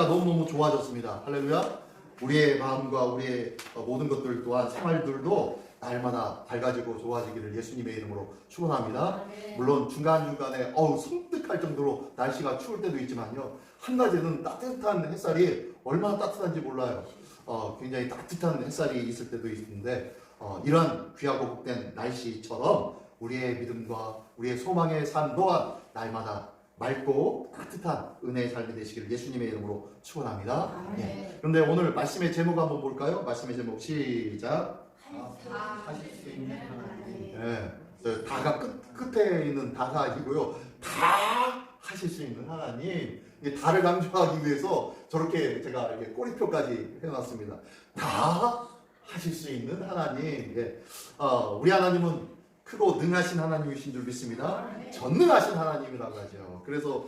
날씨가 너무너무 좋아졌습니다. 할렐루야. 우리의 마음과 우리의 모든 것들 또한 생활들도 날마다 밝아지고 좋아지기를 예수님의 이름으로 축원합니다. 물론 중간중간에 섬뜩할 정도로 날씨가 추울 때도 있지만요. 한낮에는 따뜻한 햇살이 얼마나 따뜻한지 몰라요. 굉장히 따뜻한 햇살이 있을 때도 있는데 이런 귀하고 복된 날씨처럼 우리의 믿음과 우리의 소망의 삶 또한 날마다 맑고 따뜻한 은혜의 삶이 되시기를 예수님의 이름으로 축원합니다. 예. 그런데 오늘 말씀의 제목 한번 볼까요? 말씀의 제목 시작. 하실 수 있는 하나님. 예. 다가 끝에 있는 다가 아니고요. 다 하실 수 있는 하나님. 다를 강조하기 위해서 저렇게 제가 이렇게 꼬리표까지 해놨습니다. 다 하실 수 있는 하나님. 예. 우리 하나님은 크고 능하신 하나님이신 줄 믿습니다. 전능하신 하나님이라고 하죠. 그래서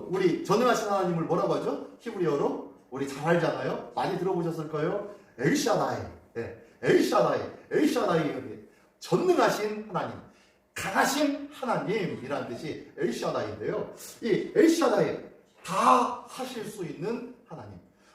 우리 전능하신 하나님을 뭐라고 하죠? 히브리어로 우리 잘 알잖아요. 많이 들어보셨을 거예요. 엘샤다이. 네. 엘샤다이. 전능하신 하나님, 강하신 하나님이라는 뜻이 엘샤다이인데요. 이 엘샤다이, 다 하실 수 있는 하나님.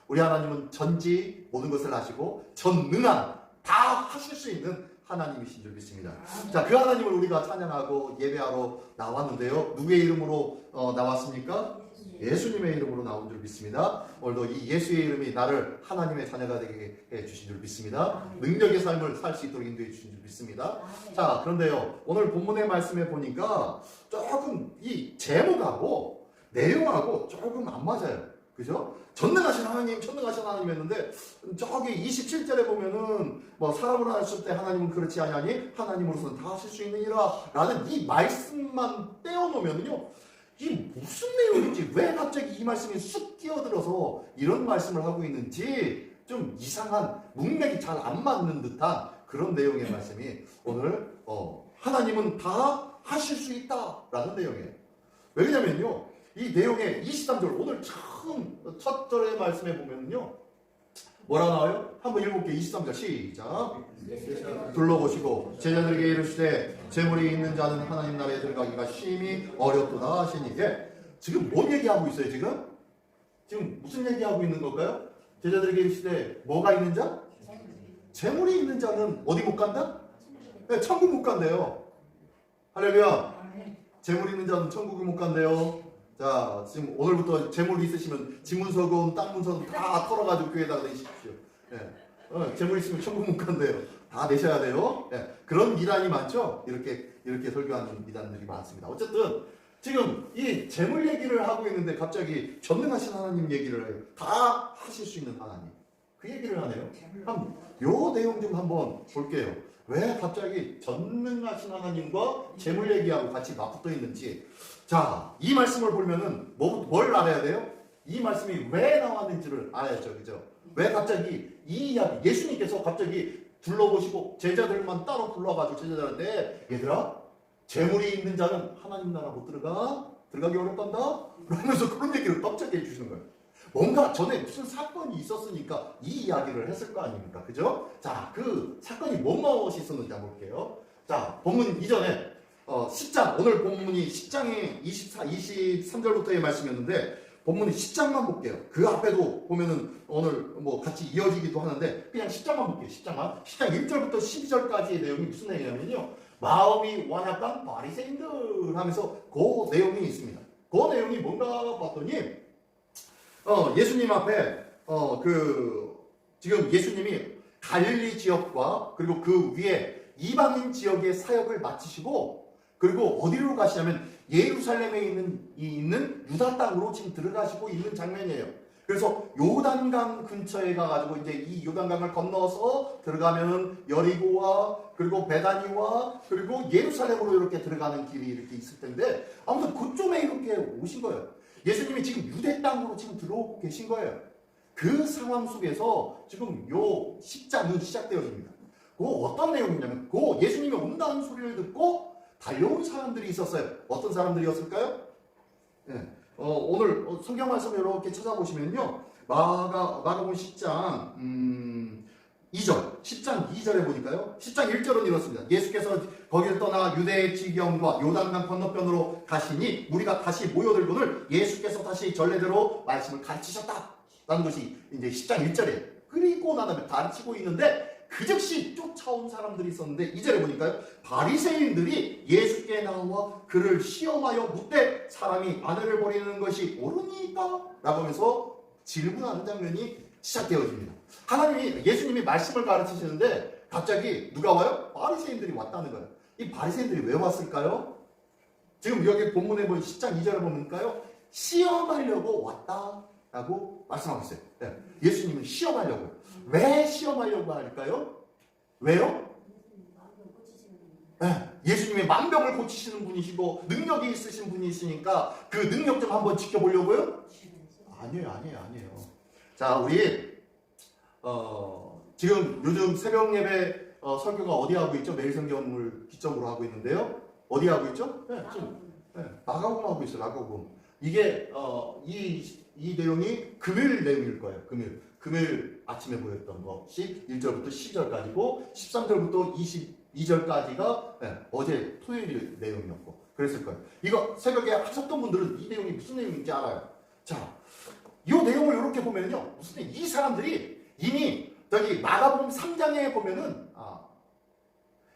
우리 하나님은 전지 모든 것을 하시고 전능한, 다 하실 수 있는 하나님이신 줄 믿습니다. 자, 그 하나님을 우리가 찬양하고 예배하러 나왔는데요. 누구의 이름으로 나왔습니까? 예수님의 이름으로 나온 줄 믿습니다. 오늘도 이 예수의 이름이 나를 하나님의 자녀가 되게 해주신 줄 믿습니다. 능력의 삶을 살 수 있도록 인도해 주신 줄 믿습니다. 자, 그런데요. 오늘 본문의 말씀에 보니까 조금 이 제목하고 내용하고 조금 안 맞아요. 그죠? 전능하신 하나님이었는데 저기 27절에 보면은 사람으로 하실 때 하나님은 그렇지 아니하니 하나님으로서는 다 하실 수 있느니라 라는 이 말씀만 떼어놓으면요, 이게 무슨 내용인지, 왜 갑자기 이 말씀이 쑥 끼어들어서 이런 말씀을 하고 있는지 좀 이상한, 문맥이 잘 안 맞는 듯한 그런 내용의 말씀이 오늘 하나님은 다 하실 수 있다 라는 내용이에요. 왜냐면요, 이 내용의 23절, 오늘 처음 첫 절의 말씀에 보면요, 뭐라 나와요? 한번 읽어볼게요. 23절 시작. 둘러보시고 제자들에게 이르시되 재물이 있는 자는 하나님 나라에 들어가기가 심히 어렵도다 하시니, 이게 지금 뭔 얘기하고 있어요? 지금 무슨 얘기하고 있는 걸까요? 제자들에게 이르시되 뭐가 있는 자? 재물이 있는 자는 어디 못 간다? 네, 천국 못 간대요. 할렐루야. 재물 있는 자는 천국을 못 간대요. 자, 지금 오늘부터 재물이 있으시면 지문서금, 땅문서금 다 털어가지고 교회에다가 내십시오. 예. 재물 있으면 천국 못 간대요. 다 내셔야 돼요. 예. 그런 미단이 많죠? 이렇게 설교하는 미단들이 많습니다. 어쨌든 지금 이 재물 얘기를 하고 있는데 갑자기 전능하신 하나님 얘기를 해요. 다 하실 수 있는 하나님. 그 얘기를 하네요. 요 내용 좀 한번 볼게요. 왜 갑자기 전능하신 하나님과 재물 얘기하고 같이 맞붙어 있는지. 자, 이 말씀을 보면은 뭘 알아야 돼요? 이 말씀이 왜 나왔는지를 알아야죠. 그죠? 왜 갑자기 이 이야기, 예수님께서 갑자기 둘러보시고 제자들만 따로 불러가지고 제자들한테, 얘들아, 재물이 있는 자는 하나님 나라 못 들어가기 어렵단다? 그러면서 그런 얘기를 갑자기 해주시는 거예요. 뭔가 전에 무슨 사건이 있었으니까 이 이야기를 했을 거 아닙니까? 그죠? 자, 그 사건이 무엇이 있었는지 한번 볼게요. 자, 본문 이전에 10장, 오늘 본문이 10장의 23절부터의 말씀이었는데 본문이 10장만 볼게요. 그 앞에도 보면은 오늘 같이 이어지기도 하는데 그냥 10장만 볼게요. 10장 1절부터 12절까지의 내용이 무슨 내용이냐면요, 마음이 완악한 바리새인들 하면서 그 내용이 있습니다. 그 내용이 뭔가 봤더니 예수님 앞에 지금 예수님이 갈릴리 지역과 그리고 그 위에 이방인 지역의 사역을 마치시고, 그리고 어디로 가시냐면 예루살렘에 있는 유다 땅으로 지금 들어가시고 있는 장면이에요. 그래서 요단강 근처에 가가지고 이제 이 요단강을 건너서 들어가면은 여리고와 그리고 베다니와 그리고 예루살렘으로 이렇게 들어가는 길이 이렇게 있을 텐데, 아무튼 그쪽에 이렇게 오신 거예요. 예수님이 지금 유대 땅으로 지금 들어오고 계신 거예요. 그 상황 속에서 지금 요 10장이 시작되어집니다. 그 어떤 내용이냐면, 그 예수님이 온다는 소리를 듣고 달려온 사람들이 있었어요. 어떤 사람들이었을까요? 네. 오늘 성경 말씀 이렇게 찾아보시면요, 마가복음 10장 2절, 10장 2절에 보니까요, 10장 1절은 이렇습니다. 예수께서 거기를 떠나 유대의 지경과 요단강 건너편으로 가시니 무리가 다시 모여들거늘 예수께서 다시 전례대로 말씀을 가르치셨다. 라는 것이 이제 10장 1절에 그리고 난 다음에 가르치고 있는데 그 즉시 쫓아온 사람들이 있었는데 2절에 보니까요. 바리새인들이 예수께 나와 그를 시험하여 묻되 사람이 아내를 버리는 것이 옳으니까? 라고 하면서 질문하는 장면이 시작되어집니다. 하나님이 예수님이 말씀을 가르치시는데 갑자기 누가 와요? 바리새인들이 왔다는 거예요. 이 바리새인들이 왜 왔을까요? 지금 여기 본문에 보면 10장 2절에 보니까요. 시험하려고 왔다라고 말씀하고 있어요. 네. 예수님은 시험하려고요. 왜 시험하려고 할까요? 왜요? 네. 예수님이 만병을 고치시는 분이시고 능력이 있으신 분이시니까 그 능력 좀 한번 지켜보려고요? 아니에요. 자, 우리 지금 요즘 새벽 예배 설교가 어디 하고 있죠? 매일 성경을 기점으로 하고 있는데요. 어디 하고 있죠? 마가복음 하고 있어요. 마가복음. 이게 이 내용이 금요일 내용일 거예요. 금요일 아침에 보였던 것이 1절부터 10절까지고 13절부터 22절까지가 어제 토요일 내용이었고 그랬을 거예요. 이거 새벽에 하셨던 분들은 이 내용이 무슨 내용인지 알아요. 자, 이 내용을 이렇게 보면요. 이 사람들이 이미 저기 마가복음 3장에 보면은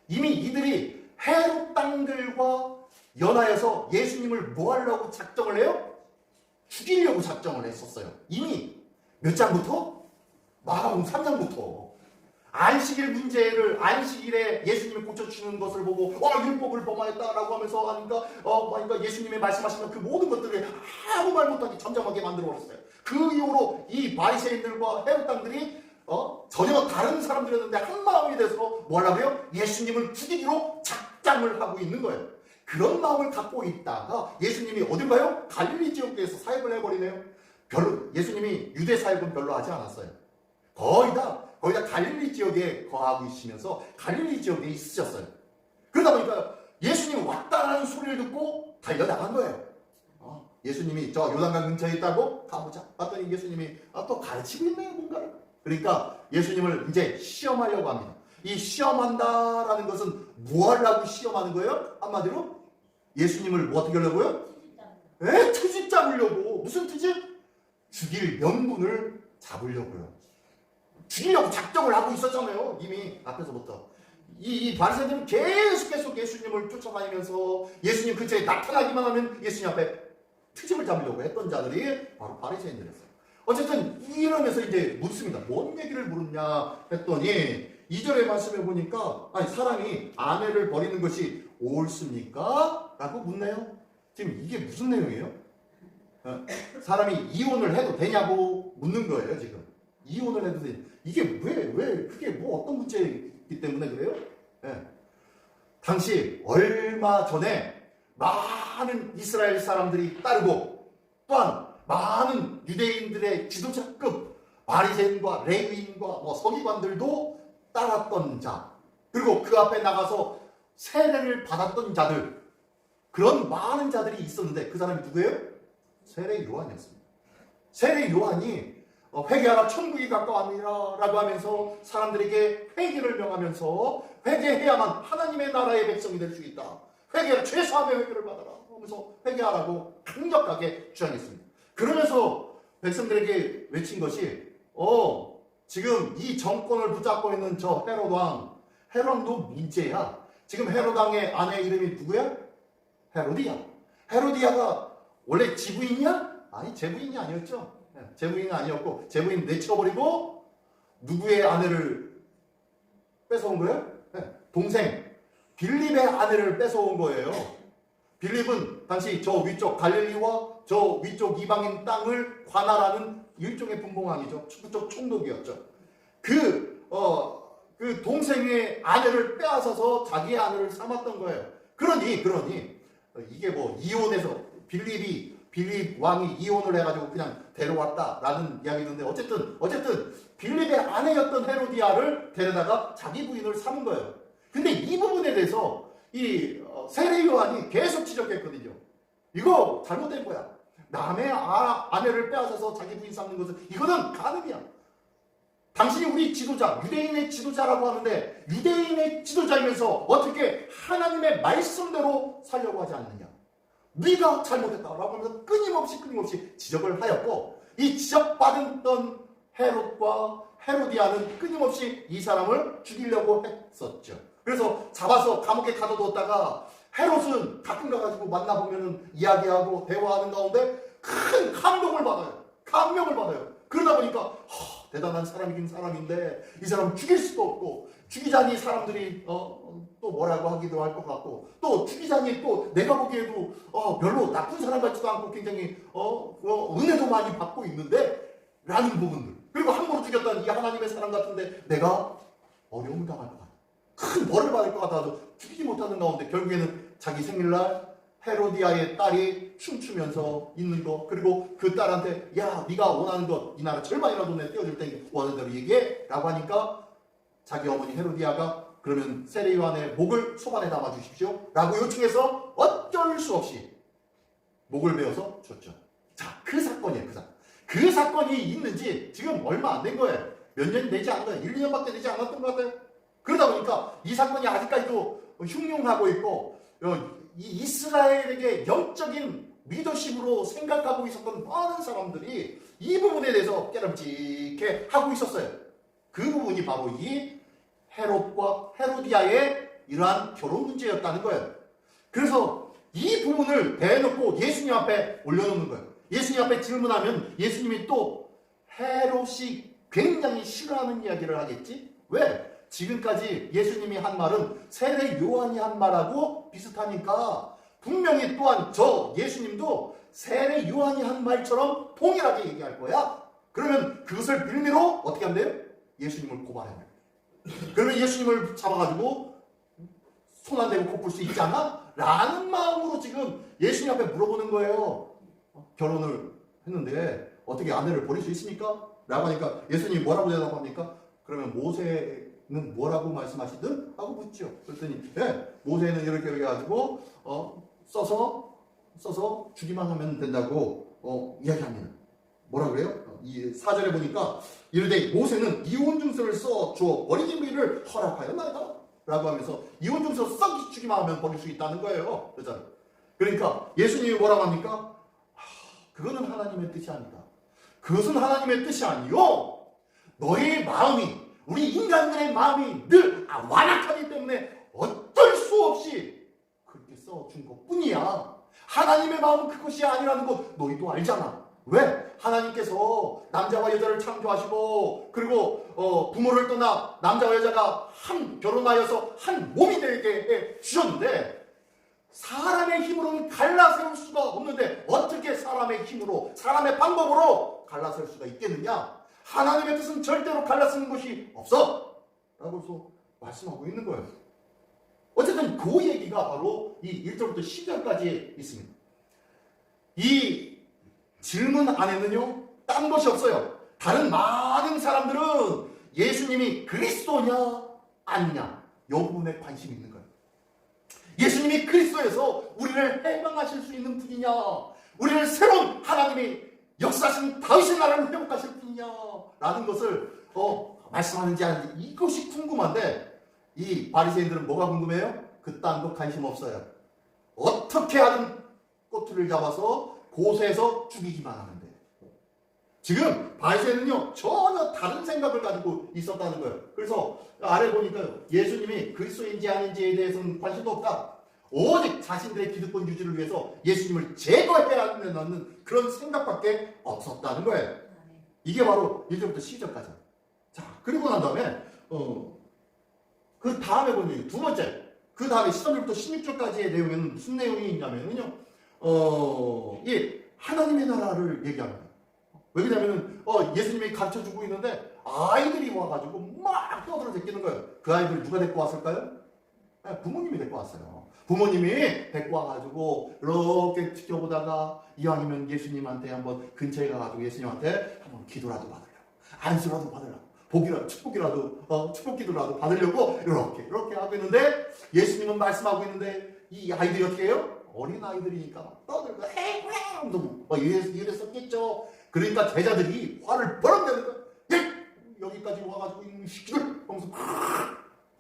이미 이들이 헤롯 땅들과 연하여서 예수님을 뭐 하려고 작정을 해요? 죽이려고 작정을 했었어요. 이미 몇 장부터? 마가복음 3장부터. 안식일 문제를 안식일에 예수님이 고쳐주시는 것을 보고 율법을 범하였다라고 하면서 하니까 예수님이 말씀하시는 그 모든 것들을 아무 말 못하게 잠잠하게 만들어 버렸어요. 그 이후로 이 바리새인들과 헤롯 땅들이 전혀 다른 사람들이었는데 한 마음이 돼서 뭐 하려고요? 예수님을 죽이기로 작정을 하고 있는 거예요. 그런 마음을 갖고 있다가 예수님이 어딘가요? 갈릴리 지역에서 사역을 해버리네요. 예수님이 유대 사역은 별로 하지 않았어요. 거의 다 갈릴리 지역에 거하고 있으면서 갈릴리 지역에 있으셨어요. 그러다 보니까 예수님이 왔다라는 소리를 듣고 달려나간 거예요. 예수님이 저 요단강 근처에 있다고 가보자. 봤더니 예수님이 또 가르치고 있네요, 뭔가를. 그러니까 예수님을 이제 시험하려고 합니다. 이 시험한다라는 것은 뭐 하려고 시험하는 거예요? 한마디로 예수님을 뭐 어떻게 하려고요? 트집 잡으려고. 무슨 트집? 죽일 명분을 잡으려고요. 죽이려고 작정을 하고 있었잖아요. 이미 앞에서부터. 이 바리새인들은 계속 예수님을 쫓아다니면서 예수님 근처에 나타나기만 하면 예수님 앞에 트집을 잡으려고 했던 자들이 바로 바리새인들이었어요. 어쨌든 이러면서 이제 묻습니다. 뭔 얘기를 물었냐 했더니 2절의 말씀에 보니까 사람이 아내를 버리는 것이 옳습니까? 라고 묻네요. 지금 이게 무슨 내용이에요? 사람이 이혼을 해도 되냐고 묻는 거예요. 지금 이혼을 해도 되냐. 이게 왜 그게 뭐 어떤 문제이기 때문에 그래요? 당시 얼마 전에 많은 이스라엘 사람들이 따르고 또한 많은 유대인들의 지도자급 바리새인과 레위인과 서기관들도 따랐던 자, 그리고 그 앞에 나가서 세례를 받았던 자들, 그런 많은 자들이 있었는데 그 사람이 누구예요? 세례 요한이었습니다. 세례 요한이 회개하라 천국이 가까웠느니라 라고 하면서 사람들에게 회개를 명하면서 회개해야만 하나님의 나라의 백성이 될 수 있다. 회개를 최소한의 회개를 받아라 하면서 회개하라고 강력하게 주장했습니다. 그러면서 백성들에게 외친 것이 지금 이 정권을 붙잡고 있는 저 헤롯 왕, 헤롯도 문제야. 지금 헤롯 왕의 아내 이름이 누구야? 헤로디야. 헤로디야가 원래 지부인이야? 아니, 제부인이 아니었죠. 제부인은 아니었고 제부인 내쳐버리고 누구의 아내를 뺏어온 거예요? 동생 빌립의 아내를 뺏어온 거예요. 빌립은 당시 저 위쪽 갈릴리와 저 위쪽 이방인 땅을 관할하는 일종의 분봉왕이죠. 그쪽 총독이었죠. 그 동생의 아내를 빼앗아서 자기의 아내를 삼았던 거예요. 그러니 이게 뭐 이혼해서 빌립 왕이 이혼을 해가지고 그냥 데려왔다라는 이야기인데 어쨌든 빌립의 아내였던 헤로디아를 데려다가 자기 부인을 삼은 거예요. 근데 이 부분에 대해서 이 세례 요한이 계속 지적했거든요. 이거 잘못된 거야. 남의 아내를 빼앗아서 자기 부인 삼는 것은 이거는 간음이야. 당신이 우리 지도자, 유대인의 지도자라고 하는데 유대인의 지도자이면서 어떻게 하나님의 말씀대로 살려고 하지 않느냐. 네가 잘못했다라고 하면서 끊임없이 지적을 하였고, 이 지적받았던 헤롯과 헤로디아는 끊임없이 이 사람을 죽이려고 했었죠. 그래서 잡아서 감옥에 가둬뒀다가 헤롯은 가끔 가가지고 만나보면 이야기하고 대화하는 가운데 큰 감동을 받아요. 감명을 받아요. 그러다 보니까 대단한 사람이긴 사람인데 이 사람 죽일 수도 없고, 죽이자니 사람들이 또 뭐라고 하기도 할 것 같고, 또 죽이자니 또 내가 보기에도 별로 나쁜 사람 같지도 않고 굉장히 은혜도 많이 받고 있는데 라는 부분들, 그리고 함부로 죽였다는 이 하나님의 사람 같은데 내가 어려움을 당할 것 같아, 큰 벌을 받을 것 같아서 죽이지 못하는 가운데 결국에는 자기 생일날 헤로디아의 딸이 춤추면서 있는 거, 그리고 그 딸한테 야 네가 원하는 것 이 나라 절반이라도 내 떼어줄 테니 원하는 대로 얘기해 라고 하니까 자기 어머니 헤로디아가 그러면 세례 요한의 목을 소반에 담아 주십시오 라고 요청해서 어쩔 수 없이 목을 베어서 줬죠. 자, 그 사건이에요. 그 사건이 있는지 지금 얼마 안 된 거예요. 몇 년이 되지 않은 거예요. 1, 2년밖에 되지 않았던 것 같아요. 그러다 보니까 이 사건이 아직까지도 흉흉하고 있고, 이 이스라엘에게 영적인 리더십으로 생각하고 있었던 많은 사람들이 이 부분에 대해서 깨름직해 하고 있었어요. 그 부분이 바로 이 헤롯과 헤로디아의 이러한 결혼 문제였다는 거예요. 그래서 이 부분을 대놓고 예수님 앞에 올려놓는 거예요. 예수님 앞에 질문하면 예수님이 또 헤롯이 굉장히 싫어하는 이야기를 하겠지? 왜? 지금까지 예수님이 한 말은 세례 요한이 한 말하고 비슷하니까 분명히 또한 저 예수님도 세례 요한이 한 말처럼 동일하게 얘기할 거야. 그러면 그것을 빌미로 어떻게 하면 돼요? 예수님을 고발해야 돼요. 그러면 예수님을 잡아가지고 손 안 대고 코 풀 수 있잖아? 라는 마음으로 지금 예수님 앞에 물어보는 거예요. 결혼을 했는데 어떻게 아내를 버릴 수 있습니까? 라고 하니까 예수님이 뭐라고 대답합니까? 그러면 모세는 뭐라고 말씀하시든? 하고 묻죠. 그랬더니 모세는 이렇게 해가지고 써서 주기만 하면 된다고 이야기합니다. 뭐라 그래요? 이 4절에 보니까 이르되 모세는 이혼증서를 써 주어 버리는 일을 허락하였나이다 라고 하면서 이혼증서 써주기만 하면 버릴 수 있다는 거예요. 그러니까 예수님이 뭐라고 합니까? 그거는 하나님의 뜻이 아니다. 그것은 하나님의 뜻이 아니요, 너의 마음이, 우리 인간들의 마음이 늘 완악하기 때문에 어쩔 수 없이 그렇게 써준 것 뿐이야. 하나님의 마음은 그것이 아니라는 것 너희도 알잖아. 왜? 하나님께서 남자와 여자를 창조하시고, 그리고 부모를 떠나 남자와 여자가 결혼하여서 한 몸이 되게 해 주셨는데, 사람의 힘으로는 갈라세울 수가 없는데 어떻게 사람의 힘으로, 사람의 방법으로 갈라세울 수가 있겠느냐? 하나님의 뜻은 절대로 갈라쓰는 것이 없어 라고 해서 말씀하고 있는 거예요. 어쨌든 그 얘기가 바로 이 1절부터 10절까지 있습니다. 이 질문 안에는요 딴 것이 없어요. 다른 많은 사람들은 예수님이 그리스도냐 아니냐 이 부분에 관심이 있는 거예요. 예수님이 그리스도에서 우리를 해방하실 수 있는 분이냐, 우리를 새로운 하나님이 역사하신 다윗의 나라를 회복하실 분이냐 라는 것을 말씀하는지 아닌지 이것이 궁금한데, 이 바리새인들은 뭐가 궁금해요? 그딴 거 관심 없어요. 어떻게 하든 꼬투리를 잡아서 고소해서 죽이기만 하면 돼요. 지금 바리새인은요 전혀 다른 생각을 가지고 있었다는 거예요. 그래서 아래 보니까요, 예수님이 그리스도인지 아닌지에 대해서는 관심도 없다. 오직 자신들의 기득권 유지를 위해서 예수님을 제거해야 한다는 그런 생각밖에 없었다는 거예요. 이게 바로 1절부터 10절까지. 자, 그리고 난 다음에 그 다음에 보니 두 번째, 그 다음에 13절부터 16절까지의 내용에는 무슨 내용이 있냐면요, 이 하나님의 나라를 얘기합니다. 왜냐하면 예수님이 가르쳐주고 있는데 아이들이 와가지고 막 떠들어 제끼는 거예요. 그 아이들 누가 데리고 왔을까요? 부모님이 데리고 왔어요. 부모님이 데리고 와가지고 이렇게 지켜보다가 이왕이면 예수님한테 한번 근처에 가가지고 예수님한테 한번 기도라도 받으려고, 안수라도 받으려고, 복이라도 축복 기도라도 받으려고 이렇게 하고 있는데, 예수님은 말씀하고 있는데 이 아이들이 어떻게 해요? 어린 아이들이니까 막 떠들고 하면서 이랬었겠죠. 그러니까 제자들이 화를 버럭 내는 거예요. 여기까지 와가지고 이 시키들 하면서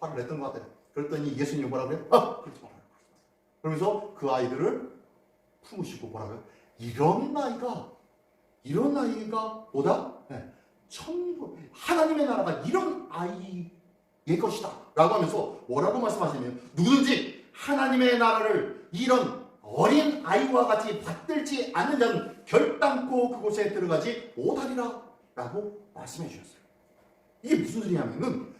화를 냈던 것 같아요. 그랬더니 예수님이 뭐라고 해요? 그렇지 말아요. 그러면서 그 아이들을 품으시고 뭐라고 해요? 이런 아이가 이런 아이가 보다 하나님의 나라가 이런 아이의 것이다 라고 하면서 뭐라고 말씀하시냐면 누구든지 하나님의 나라를 이런 어린 아이와 같이 받들지 않는 자는 결단코 그곳에 들어가지 못하리라 라고 말씀해 주셨어요. 이게 무슨 소리냐면은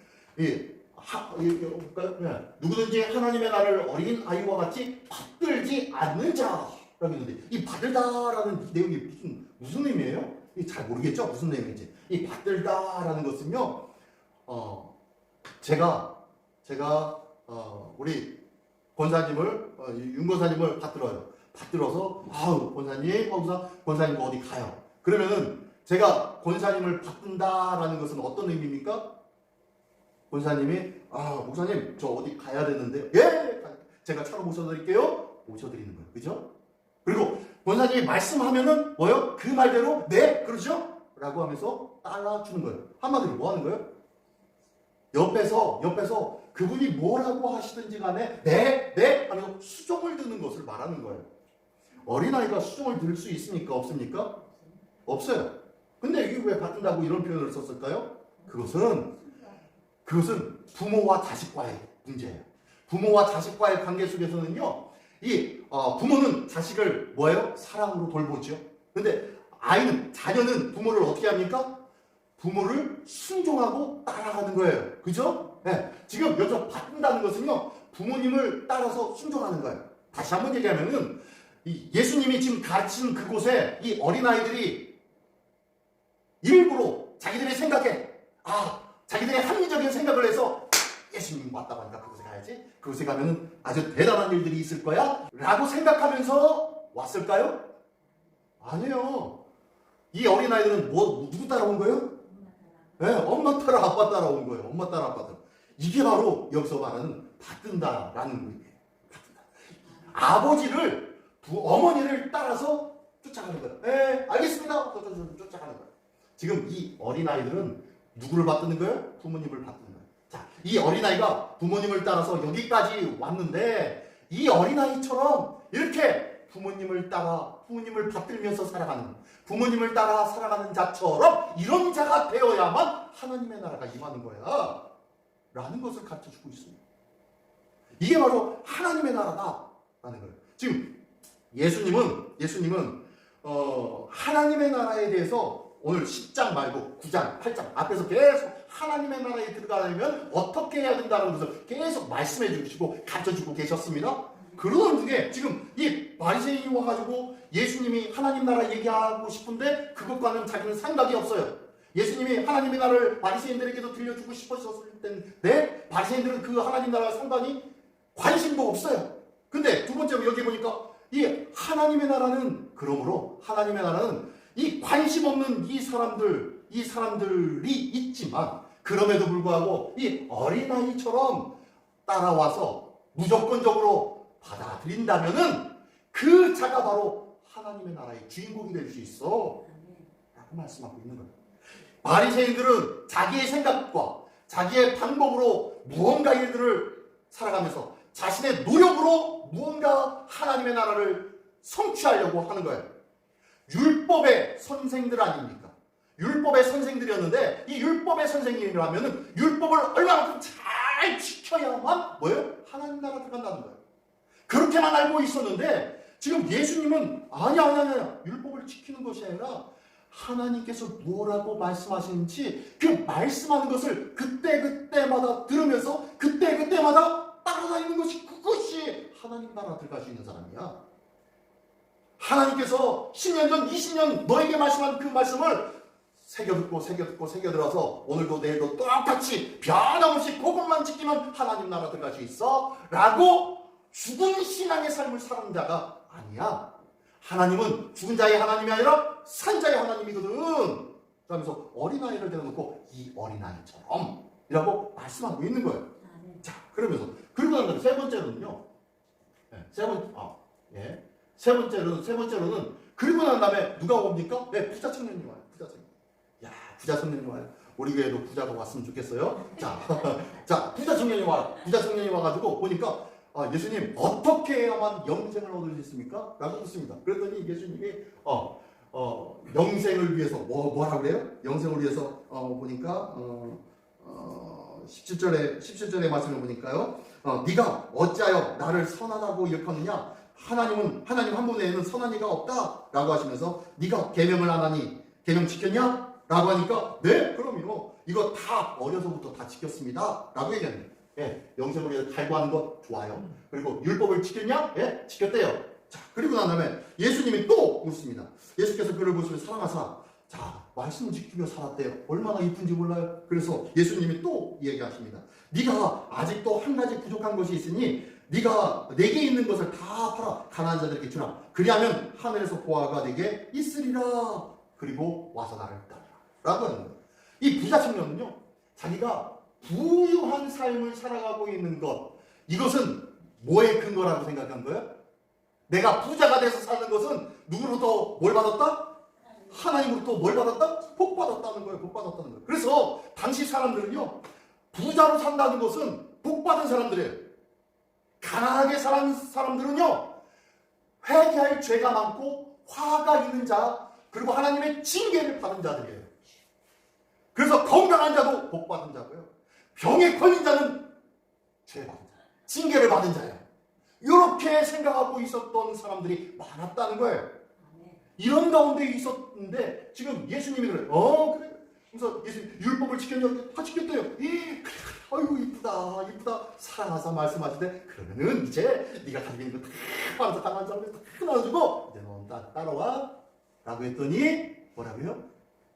누구든지 하나님의 나라를 어린 아이와 같이 받들지 않는 자라고 했는데 이 받들다라는 내용이 무슨 의미예요? 잘 모르겠죠? 무슨 내용인지. 이 받들다라는 것은요, 제가 우리 권사님을 윤 권사님을 받들어요. 받들어서 권사님 하고서 권사님 어디 가요. 그러면은 제가 권사님을 받든다라는 것은 어떤 의미입니까? 권사님이 목사님 저 어디 가야 되는데 예 제가 차로 모셔드릴게요. 모셔드리는 거예요. 그죠? 그리고 권사님이 말씀하면은 뭐요? 그 말대로 네 그러죠? 라고 하면서 따라주는 거예요. 한마디로 뭐 하는 거예요? 옆에서 그분이 뭐라고 하시든지 간에 네 하면서 수종을 드는 것을 말하는 거예요. 어린아이가 수종을 들 수 있습니까? 없습니까? 없어요. 근데 이게 왜 받든다고 이런 표현을 썼을까요? 그것은 부모와 자식과의 문제예요. 부모와 자식과의 관계 속에서는요, 이 부모는 자식을 뭐예요? 사랑으로 돌보죠. 근데 자녀는 부모를 어떻게 합니까? 부모를 순종하고 따라가는 거예요. 그죠? 네. 지금 여기서 받는다는 것은요, 부모님을 따라서 순종하는 거예요. 다시 한번 얘기하면은, 예수님이 지금 가르치는 그곳에 이 어린아이들이 일부러 자기들의 생각에, 자기들의 합리적인 생각을 해서 예수님 왔다고 하니까 그곳에 가야지. 그곳에 가면은 아주 대단한 일들이 있을 거야. 라고 생각하면서 왔을까요? 아니에요. 이 어린아이들은 누구 따라온 거예요? 네, 엄마 따라 아빠 따라온 거예요. 엄마 따라 아빠 따라. 이게 바로 여기서 말하는 받든다라는 의미예요. 받든다. 아버지를 어머니를 따라서 쫓아가는 거예요. 네, 알겠습니다. 쫓아가는 거예요. 지금 이 어린아이들은 누구를 받드는 거예요? 부모님을 받드는 거예요. 자, 이 어린아이가 부모님을 따라서 여기까지 왔는데 이 어린아이처럼 이렇게 부모님을 따라 부모님을 받들면서 살아가는 부모님을 따라 살아가는 자처럼 이런 자가 되어야만 하나님의 나라가 임하는 거야 라는 것을 가르쳐주고 있습니다. 이게 바로 하나님의 나라다 라는 거예요. 지금 예수님은 하나님의 나라에 대해서 오늘 10장 말고 9장, 8장 앞에서 계속 하나님의 나라에 들어가려면 어떻게 해야 된다는 것을 계속 말씀해 주시고 가르쳐주고 계셨습니다. 그러던 중에 지금 이 바리새인이 와가지고 예수님이 하나님 나라 얘기하고 싶은데 그것과는 자기는 생각이 없어요. 예수님이 하나님의 나라를 바리새인들에게도 들려주고 싶었을 텐데 바리새인들은 그 하나님 나라 상당히 관심도 없어요. 근데 두 번째로 여기 보니까 이 하나님의 나라는 그러므로 하나님의 나라는 이 관심 없는 이 사람들이 있지만 그럼에도 불구하고 이 어린아이처럼 따라와서 무조건적으로 받아들인다면은 그 자가 바로 하나님의 나라의 주인공이 될 수 있어 라고 말씀하고 있는 거예요. 바리새인들은 자기의 생각과 자기의 방법으로 무언가 일들을 살아가면서 자신의 노력으로 무언가 하나님의 나라를 성취하려고 하는 거예요. 율법의 선생들 아닙니까? 율법의 선생들이었는데 이 율법의 선생님이라면 율법을 얼마만큼 잘 지켜야만 뭐예요? 하나님 나라 들어간다는 거예요. 그렇게만 알고 있었는데 지금 예수님은 아니야 율법을 지키는 것이 아니라 하나님께서 뭐라고 말씀하시는지 그 말씀하는 것을 그때마다 들으면서 그때마다 따라다니는 그것이 하나님 나라 들어갈 수 있는 사람이야. 하나님께서 10년 전 20년 너에게 말씀한 그 말씀을 새겨들어서 오늘도 내일도 똑같이 변함없이 그것만 지키면 하나님 나라 들어갈 수 있어 라고 죽은 신앙의 삶을 사는 자가 아니야. 하나님은 죽은 자의 하나님이 아니라 산 자의 하나님이거든. 그러면서 어린아이를 대놓고 이 어린아이처럼 이라고 말씀하고 있는 거예요. 자, 그러면서 그리고 난 다음에 세 번째로는요. 세 번째로는 그리고 난 다음에 누가 옵니까? 부자 청년이 와요. 부자 청년이 와요. 우리 교회도 부자가 왔으면 좋겠어요. 자, 부자 청년이 와요. 부자 청년이 와가지고 보니까 예수님 어떻게 해야만 영생을 얻을 수 있습니까? 라고 묻습니다. 그랬더니 예수님이 영생을 위해서 뭐라 그래요? 영생을 위해서 보니까 17절의 말씀을 보니까요. 네가 어찌하여 나를 선하다고 일컫느냐? 하나님 한 분에는 선한 이가 없다라고 하시면서 네가 계명을 안 하니 계명 지켰냐? 라고 하니까 네 그럼요. 이거 다 어려서부터 다 지켰습니다. 라고 얘기합니다. 예, 영생을 위해서 갈구하는 것 좋아요. 그리고 율법을 지켰냐? 예, 지켰대요. 자, 그리고 난 다음에 예수님이 또 묻습니다. 예수께서 그를 보시며 사랑하사 자, 말씀을 지키며 살았대요. 얼마나 이쁜지 몰라요. 그래서 예수님이 또 얘기하십니다. 네가 아직도 한 가지 부족한 것이 있으니 네가 내게 있는 것을 다 팔아 가난한 자들에게 주라. 그리하면 하늘에서 보화가 내게 있으리라. 그리고 와서 나를 따르라. 라고 하는 거예요. 이 부자 청년은요. 자기가 부유한 삶을 살아가고 있는 것. 이것은 뭐의 근거라고 생각한 거예요? 내가 부자가 돼서 사는 것은 누구로부터 뭘 받았다? 하나님으로부터 뭘 받았다? 복 받았다는 거예요. 복 받았다는 거예요. 그래서 당시 사람들은요. 부자로 산다는 것은 복 받은 사람들이에요. 가난하게 사는 사람들은요. 회개할 죄가 많고 화가 있는 자 그리고 하나님의 징계를 받은 자들이에요. 그래서 건강한 자도 복 받은 자고요. 병에 걸린 자는 죄 받은 자, 징계를 받은 자예요. 이렇게 생각하고 있었던 사람들이 많았다는 거예요. 이런 가운데 있었는데 지금 예수님이 그래요. 그래. 그래서 예수님 율법을 지켰냐? 다 지켰대요. 그래. 아이고 이쁘다 사랑하사 말씀하시는데 그러면은 이제 네가 가지고 있는 거 다 받아서 가난한 사람들 다 나눠주고 이제 너 따라와 라고 했더니 뭐라고요?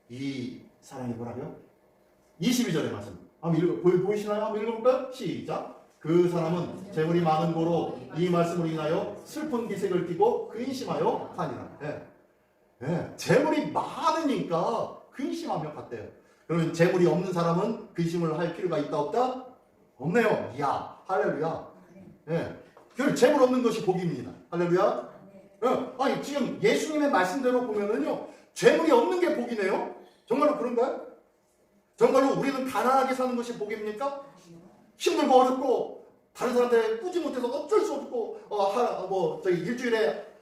이 사람이 뭐라고요? 22절의 말씀 한번 보이시나요? 한번 읽어볼까요? 시작. 그 사람은 재물이 많은 고로 이 말씀으로 인하여 슬픈 기색을 띠고 근심하여 가니라. 재물이 많으니까 근심하며 갔대요. 그러면 재물이 없는 사람은 근심을 할 필요가 있다 없다? 없네요. 이야 할렐루야. 재물 없는 것이 복입니다. 할렐루야. 아니 지금 예수님의 말씀대로 보면은요 재물이 없는 게 복이네요. 정말로 그런가요? 정말로 우리는 가난하게 사는 것이 복입니까? 힘들고 어렵고 다른 사람들 꾸지 못해서 어쩔 수 없고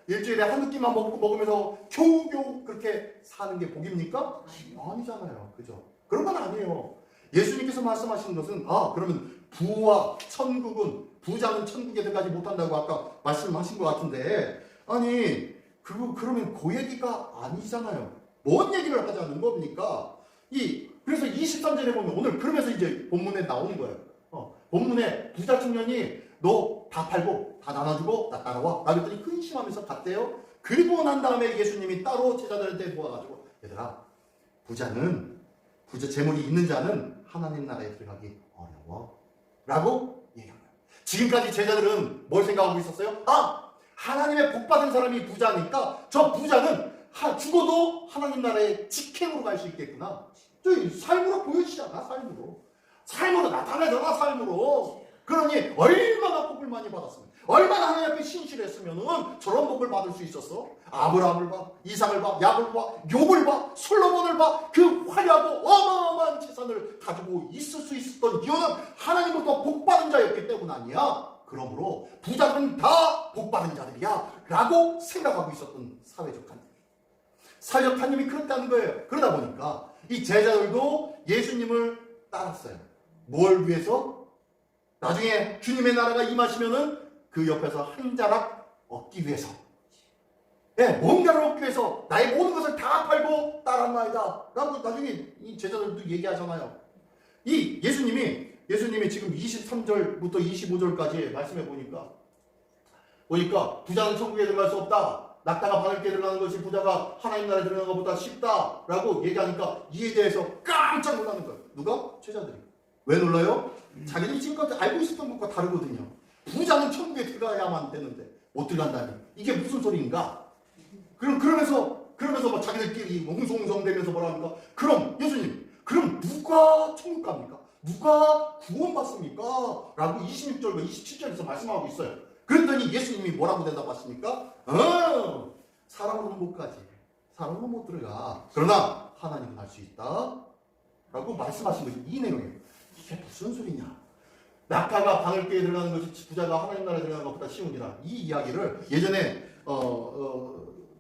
일주일에 한 끼만 먹으면서 겨우겨우 그렇게 사는 게 복입니까? 아니잖아요. 그죠? 그런 건 아니에요. 예수님께서 말씀하신 것은 그러면 부와 천국은 부자는 천국에 들어가지 못한다고 아까 말씀하신 것 같은데 아니 그러면 그 얘기가 아니잖아요. 뭔 얘기를 하자는 겁니까? 그래서 23절에 보면 오늘 그러면서 이제 본문에 나오는 거예요. 본문에 부자 청년이 너 다 팔고 다 나눠주고 나 따라와 라고 했더니 근심하면서 갔대요. 그리고 난 다음에 예수님이 따로 제자들한테 모아가지고 얘들아 부자 재물이 있는 자는 하나님 나라에 들어가기 어려워 라고 얘기한 거예요. 지금까지 제자들은 뭘 생각하고 있었어요? 하나님의 복 받은 사람이 부자니까 저 부자는 죽어도 하나님 나라의 직행으로 갈 수 있겠구나. 저희 삶으로 보여지잖아. 삶으로 나타내잖아. 삶으로. 그러니 얼마나 복을 많이 받았으면 얼마나 하나님 앞에 신실했으면 저런 복을 받을 수 있었어. 아브라함을 봐, 이삭을 봐, 야곱을 봐, 욥을 봐, 솔로몬을 봐. 그 화려하고 어마어마한 재산을 가지고 있을 수 있었던 이유는 하나님으로부터 복 받은 자였기 때문 아니야. 그러므로 부자들은 다 복 받은 자들이야 라고 생각하고 있었던 사회적 관념이 그렇다는 거예요. 그러다 보니까 이 제자들도 예수님을 따랐어요. 뭘 위해서? 나중에 주님의 나라가 임하시면은 그 옆에서 한 자락 얻기 위해서 뭔가를 얻기 위해서 나의 모든 것을 다 팔고 따랐나이다 라고 나중에 이 제자들도 얘기하잖아요. 이 예수님이 지금 23절부터 25절까지 말씀해 보니까 부자는 천국에 들어갈 수 없다. 낙타가 바늘게 들어가는 것이 부자가 하나님 나라에 들어가는 것보다 쉽다라고 얘기하니까 이에 대해서 깜짝 놀라는 거예요. 누가? 제자들이. 왜 놀라요? 자기들이 지금까지 알고 있었던 것과 다르거든요. 부자는 천국에 들어가야만 되는데 못 들어간다니 이게 무슨 소리인가? 그러면서 막 자기들끼리 웅성웅성대면서 뭐라 합니까? 그럼 예수님 누가 천국 갑니까? 누가 구원받습니까? 라고 26절과 27절에서 말씀하고 있어요. 그랬더니 예수님이 뭐라고 대답하십니까? 사람으로는 못 가지. 사람으로는 못 들어가. 그러나 하나님은 할 수 있다. 라고 말씀하신 것이 이 내용이에요. 이게 무슨 소리냐? 낙타가 바늘개에 들어가는 것이 부자가 하나님 나라에 들어가는 것보다 쉬우니라. 이 이야기를 예전에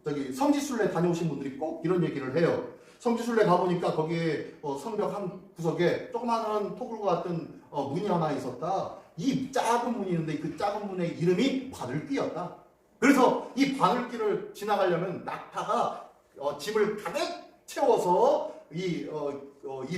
저기 성지순례 다녀오신 분들이 꼭 이런 얘기를 해요. 성지순례 가보니까 거기에 성벽 한 구석에 조그마한 토굴과 같은 문이 하나 있었다. 이 작은 문이 있는데 그 작은 문의 이름이 바늘귀였다. 그래서 이 바늘귀를 지나가려면 낙타가 짐을 가득 채워서 이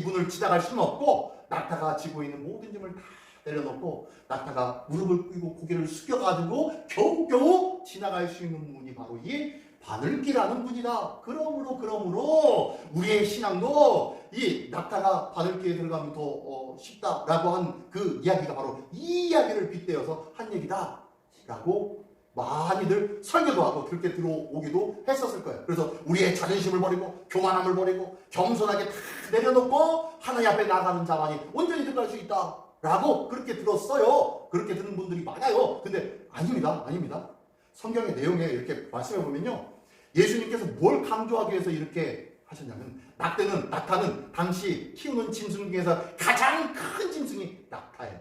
문을 지나갈 수는 없고, 낙타가 지고 있는 모든 짐을 다 내려놓고 낙타가 무릎을 꿇고 고개를 숙여가지고 겨우겨우 지나갈 수 있는 문이 바로 이 바늘귀라는 문이다. 그러므로 우리의 신앙도 이 낙타가 바늘귀에 들어가면 더 쉽다라고 한 그 이야기가 바로 이 이야기를 빗대어서 한 얘기다 라고 많이들 설교도 하고 그렇게 들어오기도 했었을 거예요. 그래서 우리의 자존심을 버리고 교만함을 버리고 겸손하게 다 내려놓고 하나님 앞에 나가는 자만이 온전히 들어갈 수 있다 라고 그렇게 들었어요. 그렇게 듣는 분들이 많아요. 근데 아닙니다. 성경의 내용에 이렇게 말씀해 보면요, 예수님께서 뭘 강조하기 위해서 이렇게 하셨냐면, 낙타는 당시 키우는 짐승 중에서 가장 큰 짐승이 낙타예요.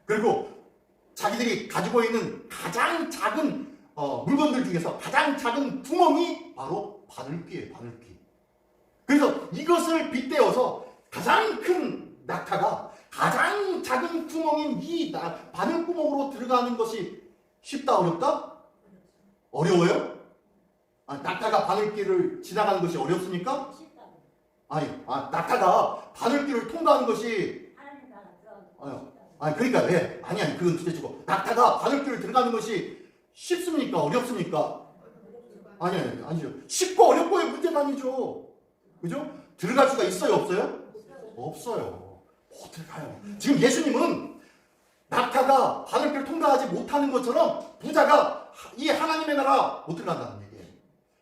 그리고 자기들이 가지고 있는 가장 작은 물건들 중에서 가장 작은 구멍이 바로 바늘귀예요. 바늘귀. 그래서 이것을 빗대어서 가장 큰 낙타가 가장 작은 구멍인 이 바늘구멍으로 들어가는 것이 쉽다 어렵다? 어려워요? 낙타가 바늘길을 지나가는 것이 어렵습니까? 낙타가 바늘길을 통과하는 것이 그러니까 왜? 그건 둘째치고, 낙타가 바늘길을 들어가는 것이 쉽습니까? 어렵습니까? 아니죠. 쉽고 어렵고의 문제가 아니죠. 그죠? 들어갈 수가 있어요? 없어요? 없어요. 못 들어가요. 지금 예수님은 낙타가 바늘길을 통과하지 못하는 것처럼 부자가 이 하나님의 나라 못 들어간다는 얘기예요.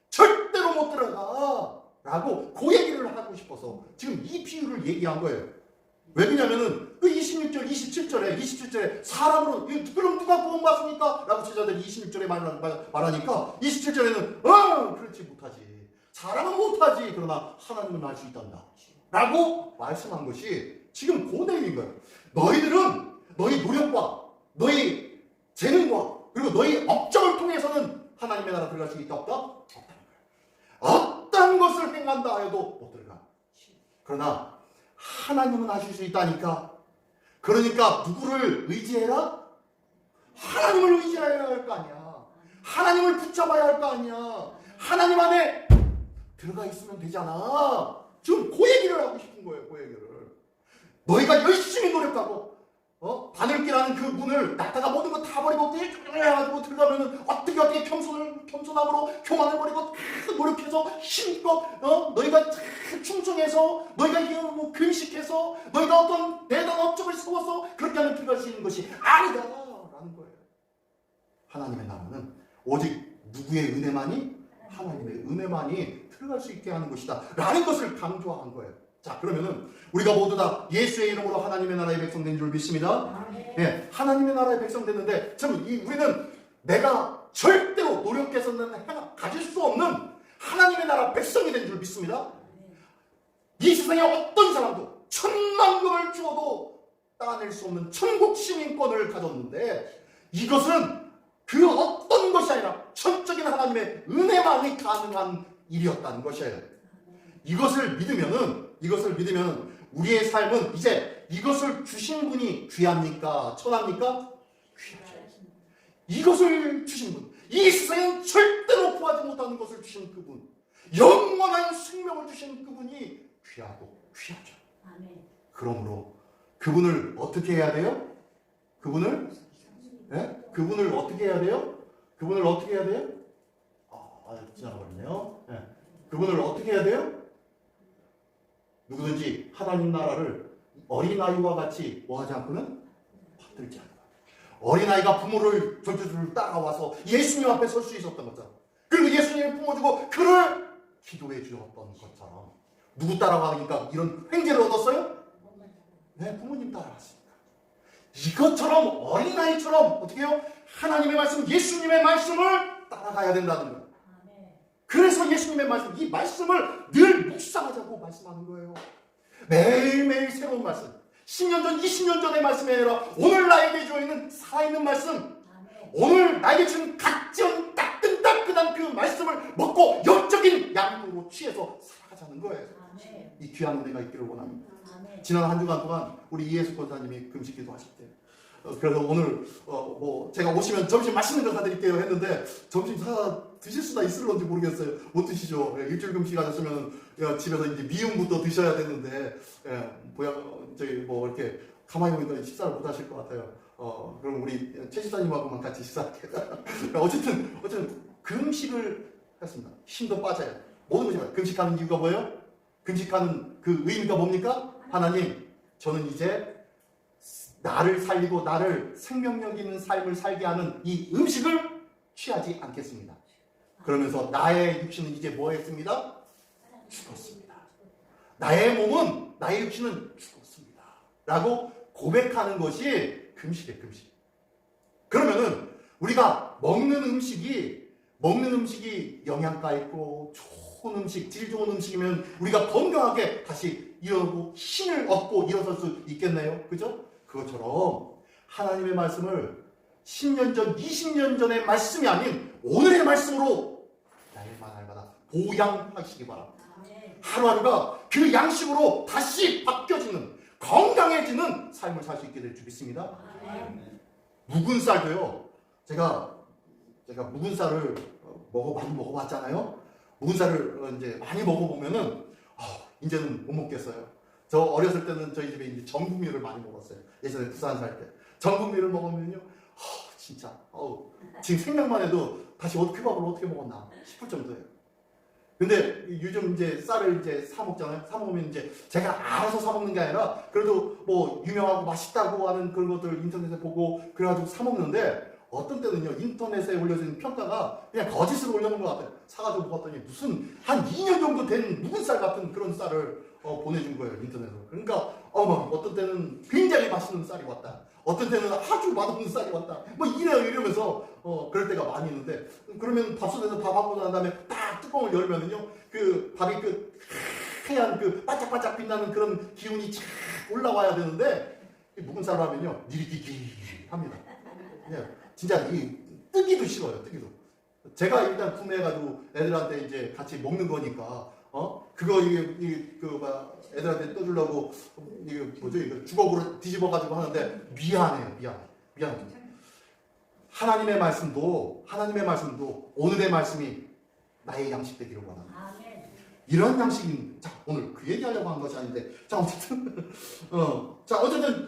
절대로 못 들어가 라고 그 얘기를 하고 싶어서 지금 이 비유를 얘기한 거예요. 왜 그러냐면은 그 26절, 27절에 사람으로 그럼 누가 구원받습니까? 라고 제자들이 26절에 말하니까 27절에는 그렇지 못하지. 사람은 못하지. 그러나 하나님은 할 수 있단다. 라고 말씀한 것이 지금 그 내용인 거예요. 너희들은 너희 노력과 너희 재능과 그리고 너희 업적을 통해서는 하나님의 나라 들어갈 수 있다 없다? 없다는 거예요. 어떤 것을 행한다 해도 못 들어가. 그러나 하나님은 하실 수 있다니까. 그러니까 누구를 의지해라? 하나님을 의지해야 할 거 아니야. 하나님을 붙잡아야 할 거 아니야. 하나님 안에 들어가 있으면 되잖아. 지금 그 얘기를 하고 싶은 거예요. 그 얘기를. 너희가 열심히 노력하고 바늘길하는 그 문을 낙타가 모든 거 다 버리고 해가지고 들어가면은 어떻게 겸손함으로 교만을 버리고 노력해서 힘껏 너희가 충성해서 너희가 금식해서 너희가 어떤 대단한 업적을 세워서 그렇게 하면 들어갈 수 있는 것이 아니다라는 거예요. 하나님의 나라는 오직 누구의 은혜만이? 하나님의 은혜만이 들어갈 수 있게 하는 것이다 라는 것을 강조한 거예요. 자, 그러면은 우리가 모두 다 예수의 이름으로 하나님의 나라의 백성 된 줄 믿습니다. 네, 하나님의 나라의 백성 됐는데 참 우리는 내가 절대로 노력해서는 가질 수 없는 하나님의 나라 백성이 된 줄 믿습니다. 이 세상에 어떤 사람도 10,000,000금을 주어도 따낼 수 없는 천국 시민권을 가졌는데, 이것은 그 어떤 것이 아니라 전적인 하나님의 은혜만이 가능한 일이었다는 것이에요. 이것을 믿으면 우리의 삶은 이제 이것을 주신 분이 귀합니까? 천합니까? 귀하죠. 이것을 주신 분, 이 세상엔 절대로 구하지 못하는 것을 주신 그분, 영원한 생명을 주신 그분이 귀하고 귀하죠. 그러므로 그분을 어떻게 해야 돼요? 그분을 어떻게 해야 돼요? 지나가버렸네요. 그분을 어떻게 해야 돼요? 누구든지 하나님 나라를 어린아이와 같이 뭐하지 않고는 받들지 않는다. 어린아이가 부모를 졸졸졸 따라와서 예수님 앞에 설 수 있었던 것처럼, 그리고 예수님을 품어주고 그를 기도해 주었던 것처럼, 누구 따라가니까 이런 횡재를 얻었어요? 네, 부모님 따라왔습니다. 이것처럼 어린아이처럼 어떻게 해요? 하나님의 말씀, 예수님의 말씀을 따라가야 된다는 거예요. 그래서 예수님의 말씀, 이 말씀을 늘 묵상하자고 말씀하는 거예요. 매일매일 새로운 말씀. 10년 전, 20년 전의 말씀이 아니라 오늘 나에게 주어있는 살아있는 말씀. 오늘 나에게 준 따끈따끈한 따끈한 그 말씀을 먹고 영적인 양육으로 취해서 살아가자는 거예요. 이 귀한 은혜가 있기를 원합니다. 지난 한 주간 동안 우리 이예수 권사님이 금식 기도하실 때 그래서 오늘 뭐 제가 오시면 점심 맛있는 거 사드릴게요 했는데 점심 사 드실 수나 있을런지 모르겠어요. 못 드시죠. 일주일 금식 하셨으면 집에서 이제 미음부터 드셔야 되는데 저기 뭐 이렇게 가만히 보니까 식사를 못 하실 것 같아요. 그럼 우리 최 지사님하고만 같이 식사할게요. 어쨌든 금식을 했습니다. 힘도 빠져요. 모든 것이 금식하는 이유가 뭐예요? 금식하는 그 의미가 뭡니까? 하나님, 저는 이제 나를 살리고 나를 생명력 있는 삶을 살게 하는 이 음식을 취하지 않겠습니다. 그러면서 나의 육신은 이제 뭐 했습니다? 죽었습니다. 나의 몸은, 나의 육신은 죽었습니다. 라고 고백하는 것이 금식이에요, 금식. 그러면은 우리가 먹는 음식이 영양가 있고 좋은 음식, 질 좋은 음식이면 우리가 건강하게 다시 일어나고 힘을 얻고 일어설 수 있겠네요. 그죠? 그것처럼 하나님의 말씀을 10년 전, 20년 전의 말씀이 아닌 오늘의 말씀으로 날마다 보양하시기 바랍니다. 하루하루가 그 양식으로 다시 바뀌어지는 건강해지는 삶을 살 수 있게 될 줄 믿습니다. 묵은 쌀도요. 제가 묵은 쌀을 많이 먹어봤잖아요. 묵은 쌀을 이제 많이 먹어보면은 이제는 못 먹겠어요. 저 어렸을 때는 저희 집에 이제 전분미를 많이 먹었어요. 예전에 부산 살 때 전분미를 먹으면요, 진짜 지금 생각만 해도 다시 그 밥을 어떻게 먹었나 싶을 정도예요. 근데 요즘 이제 쌀을 이제 사 먹잖아요. 사 먹으면 이제 제가 알아서 사 먹는 게 아니라 그래도 뭐 유명하고 맛있다고 하는 그런 것들 인터넷에 보고 그래가지고 사 먹는데 어떤 때는요 인터넷에 올려진 평가가 그냥 거짓으로 올려놓은 것 같아요. 사가지고 먹었더니 무슨 한 2년 정도 된 묵은 쌀 같은 그런 쌀을 보내준 거예요, 인터넷으로. 그러니까 어떤 때는 굉장히 맛있는 쌀이 왔다, 어떤 때는 아주 맛없는 쌀이 왔다, 뭐 이러면서 그럴 때가 많이 있는데, 그러면 밥솥에서 밥하고 난 다음에 딱 뚜껑을 열면은요 그 밥이 그 하얀 그 반짝반짝 빛나는 그런 기운이 쫙 올라와야 되는데 묵은 쌀로 하면요 니리끼끼 합니다. 그냥 진짜 뜨기도 싫어요. 뜨기도. 제가 일단 구매해가지고 애들한테 이제 같이 먹는 거니까 그거 애들한테 떠주려고 이게 뭐죠? 이거 주걱으로 뒤집어가지고 하는데 미안해요. 하나님의 말씀도 오늘의 말씀이 나의 양식 되기를 원합니다. 이런 양식인, 자, 오늘 그 얘기하려고 한 것이 아닌데, 자, 어쨌든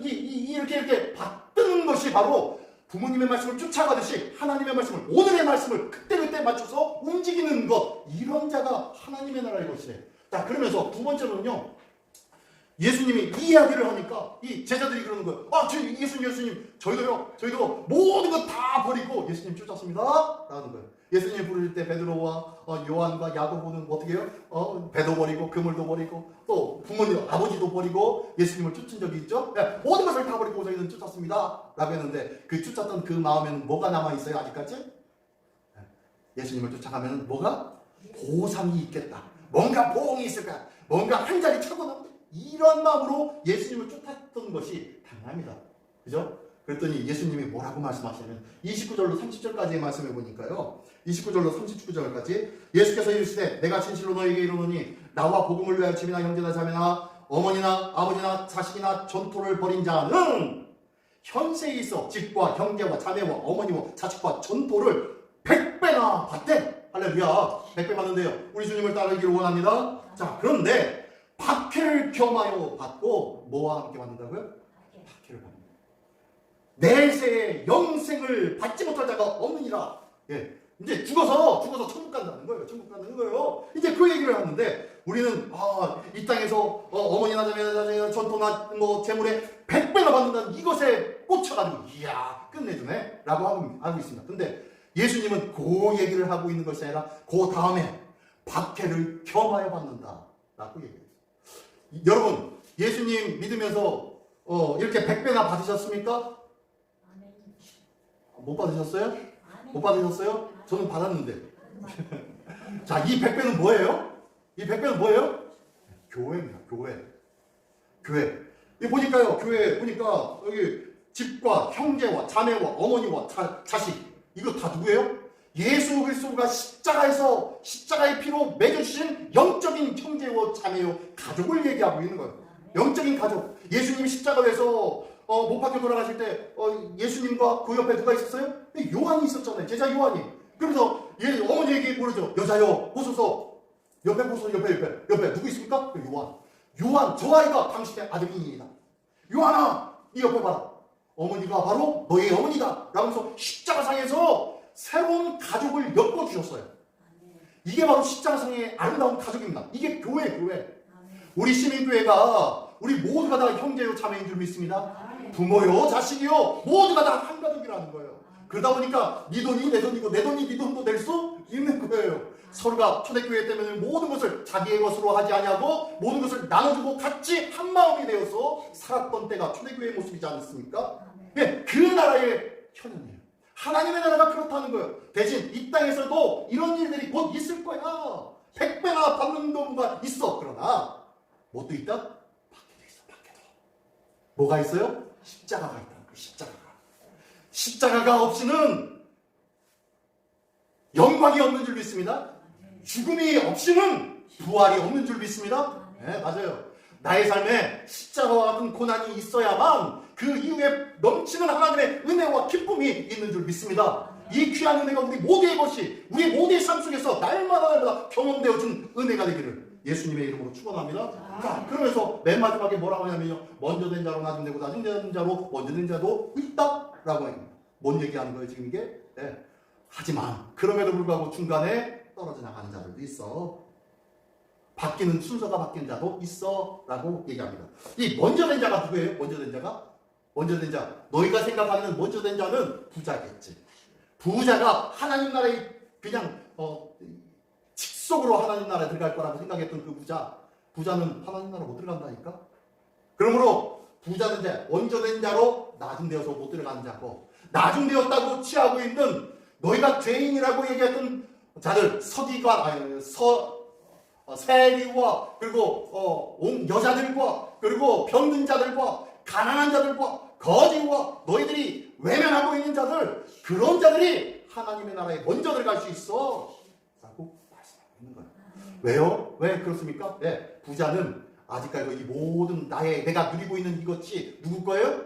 이렇게 받드는 것이 바로 부모님의 말씀을 쫓아가듯이 하나님의 말씀을, 오늘의 말씀을 그때그때 맞춰서 움직이는 것, 이런 자가 하나님의 나라의 것이래요. 자, 그러면서 두 번째로는요, 예수님이 이 이야기를 하니까 이 제자들이 그러는 거예요. 예수님, 저희도 모든 거 다 버리고 예수님 쫓았습니다. 라는 거예요. 예수님 부르실 때 베드로와 요한과 야고보는 어떻게 해요? 배도 버리고 그물도 버리고 또 부모님, 아버지도 버리고 예수님을 쫓은 적이 있죠. 네, 모든 것을 다 버리고 저희는 쫓았습니다. 라고 했는데 그 쫓았던 그 마음에는 뭐가 남아있어요? 아직까지? 예수님을 쫓아가면 뭐가? 보상이 있겠다. 뭔가 보응이 있을 거야. 뭔가 한 자리 차고 나면 이런 마음으로 예수님을 쫓았던 것이 당연합니다. 그죠? 그랬더니 예수님이 뭐라고 말씀하시냐면 29절로 30절까지의 말씀을 보니까요. 29절로 39절까지 예수께서 이르시되 내가 진실로 너에게 이르노니 나와 복음을 위하여 집이나 형제나 자매나 어머니나 아버지나 자식이나 전토를 벌인 자는 현세에 있어 집과 형제와 자매와 어머니와 자식과 전토를 100배나 받대. 할렐루야. 100배 받는데요. 우리 주님을 따르기를 원합니다. 자, 그런데 박해를 겸하여 받고 뭐와 함께 받는다고요? 박해를 받는다. 내세의 영생을 받지 못할 자가 없느니라. 예, 이제 죽어서 천국 간다는 거예요. 천국 간다는 거예요. 이제 그 얘기를 하는데 우리는 이 땅에서 어머니나 자매나 전토나 뭐 재물에 100배나 받는다는 이것에 꽂혀가지고 이야 끝내주네 라고 하고 있습니다. 근데 예수님은 그 얘기를 하고 있는 것이 아니라 그 다음에 박해를 겸하여 받는다 라고 얘기했어요. 여러분, 예수님 믿으면서 이렇게 100배나 받으셨습니까? 못 받으셨어요? 못 받으셨어요? 저는 받았는데. 자, 이 100배는 뭐예요? 이 100배는 뭐예요? 교회입니다. 교회. 이 보니까요. 교회 보니까 여기 집과 형제와 자매와 어머니와 자식, 이거 다 누구예요? 예수 그리스도가 십자가의 피로 맺어주신 영적인 형제요 자매요 가족을 얘기하고 있는 거예요. 영적인 가족. 예수님이 십자가에서 못 박혀 돌아가실 때 예수님과 그 옆에 누가 있었어요? 요한이 있었잖아요. 제자 요한이. 그래서 어머니에게 모르죠. 여자요 보소서. 옆에 보소서. 옆에 누구 있습니까? 요한 저 아이가 당신의 아들이니이다. 요한아 이 옆에 봐라. 어머니가 바로 너의 어머니다. 라면서 십자가상에서 새로운 가족을 엮어주셨어요. 이게 바로 십자가상의 아름다운 가족입니다. 이게 교회. 우리 시민교회가 우리 모두가 다 형제요 자매인 줄 믿습니다. 부모요 자식이요 모두가 다 한 가족이라는 거예요. 그러다 보니까 네 돈이 내 돈이고 내 돈이 네 돈도 될 수 있는 거예요. 서로가 초대교회 때문에 모든 것을 자기의 것으로 하지 아니하고 모든 것을 나눠주고 같이 한 마음이 되어서 살았던 때가 초대교회의 모습이지 않습니까? 네, 그 나라의 현현이에요. 하나님의 나라가 그렇다는 거예요. 대신 이 땅에서도 이런 일들이 곧 있을 거야. 100배나 받는 경우가 있어. 그러나 뭣도 있다? 밖에도 있어. 밖에도. 뭐가 있어요? 십자가가 있다는 거예요. 십자가가 없이는 영광이 없는 줄 믿습니다. 죽음이 없이는 부활이 없는 줄 믿습니다. 네, 맞아요. 나의 삶에 십자가와 같은 고난이 있어야만 그 이후에 넘치는 하나님의 은혜와 기쁨이 있는 줄 믿습니다. 이 귀한 은혜가 우리 모두의 것이 우리 모두의 삶 속에서 날마다 경험되어 준 은혜가 되기를 예수님의 이름으로 축원합니다. 자, 그러면서 맨 마지막에 뭐라고 하냐면요. 먼저 된 자로 나중 되고 나중 된 자로 먼저 된 자도 있다라고 합니다. 뭔 얘기하는 거예요 지금 이게? 네. 하지만 그럼에도 불구하고 중간에 떨어져 나가는 자들도 있어. 바뀌는 순서가 바뀐 자도 있어 라고 얘기합니다. 이 먼저 된 자가 누구예요? 먼저 된 자. 너희가 생각하는 먼저 된 자는 부자겠지. 부자가 하나님 나라에 그냥 직속으로 하나님 나라에 들어갈 거라고 생각했던 그 부자는 하나님 나라 못 들어간다니까. 그러므로 부자는 이제 먼저 된 자로 나중되어서 못 들어가는 자고, 나중되었다고 취하고 있는 너희가 죄인이라고 얘기했던 자들, 세리와 그리고 여자들과 그리고 병든 자들과 가난한 자들과 거지와 너희들이 외면하고 있는 자들, 그런 자들이 하나님의 나라에 먼저 들어갈 수 있어 라고 말씀하고 있는 거예요. 왜요? 왜 그렇습니까? 네, 부자는 아직까지 이 모든 내가 누리고 있는 이것이 누구 거예요?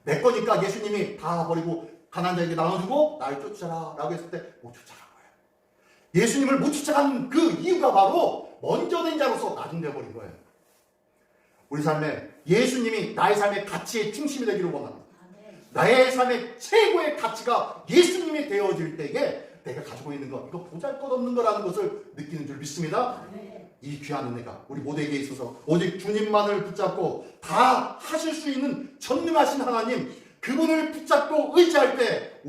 내 거니까 예수님이 다 버리고 가난한 자에게 나눠주고 날 쫓아라 라고 했을 때 못 쫓아간 거예요. 예수님을 못 쫓아간 그 이유가 바로 먼저 된 자로서 나중돼 버린 거예요. 우리 삶에 예수님이 나의 삶의 가치의 중심이 되기를 원합니다. 나의 삶의 최고의 가치가 예수님이 되어질 때에 내가 가지고 있는 것, 이거 보잘것없는 거라는 것을 느끼는 줄 믿습니다. 이 귀한 은혜가 우리 모두에게 있어서 오직 주님만을 붙잡고 다 하실 수 있는 전능하신 하나님, 그분을 붙잡고 의지할 때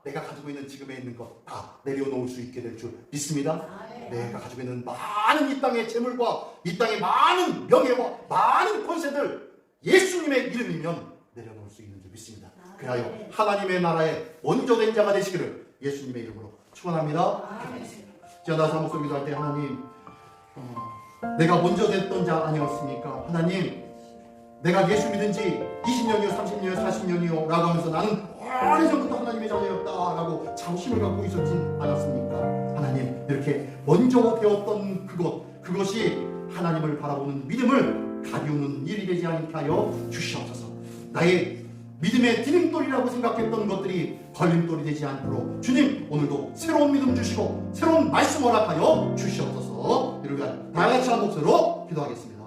내가 가지고 있는 지금에 있는 것 다 내려놓을 수 있게 될 줄 믿습니다. 내가 가지고 있는 많은 이 땅의 재물과 이 땅의 많은 명예와 많은 권세들 예수님의 이름이면 내려놓을 수 있는 줄 믿습니다. 그리하여 하나님의 나라에 먼저 된 자가 되시기를 예수님의 이름으로 축원합니다. 제가 나서 목소리 기도할 때 하나님, 내가 먼저 됐던 자 아니었습니까? 하나님, 내가 예수 믿은 지 20년이요 30년이요 40년이요 라고 하면서 나는 오래전부터 하나님의 자녀였다라고 자부심을 갖고 있었지 않았습니까? 하나님, 이렇게 먼저 되었던 그것이 하나님을 바라보는 믿음을 가리우는 일이 되지 않게 하여 주시옵소서. 나의 믿음의 디딤돌이라고 생각했던 것들이 걸림돌이 되지 않도록 주님, 오늘도 새로운 믿음 주시고 새로운 말씀 허락하여 주시옵소서. 이렇게 다 같이 한 목소리로 기도하겠습니다.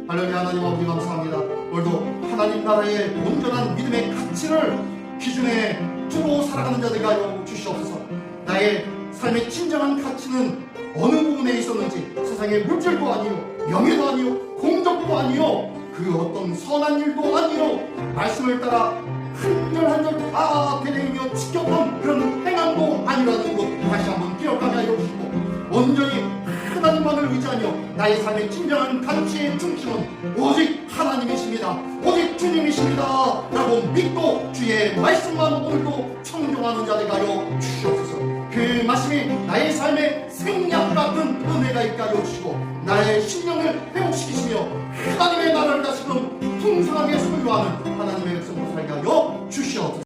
할렐루야. 하나님 아버지 감사합니다. 오늘도 하나님 나라의 온전한 믿음의 가치를 기준에 두고 살아가는 자들과 하여 주시옵소서. 나의 삶의 진정한 가치는 어느 부분에 있었는지, 세상의 물질도 아니요, 명예도 아니요, 공덕도 아니요, 그 어떤 선한 일도 아니요, 말씀을 따라 한 절 한 절 다 되뇌이며 지켰던 그런 행함도 아니라는 것 다시 한번 기억하게 하여 주시고, 온전히 하나님만을 의지하며 나의 삶의 진정한 가치의 중심은 오직 하나님이십니다, 오직 주님이십니다 라고 믿고 주의 말씀만 오늘도 청종하는 자들이 하여 주시옵소서. 그 말씀이 나의 삶의 생약 같은 은혜가 있게 하여 주시고 나의 심령을 회복시키시며 하나님의 나라를 다시금 풍성하게 소유하는 하나님의 백성으로 살게 하여 주시옵소서.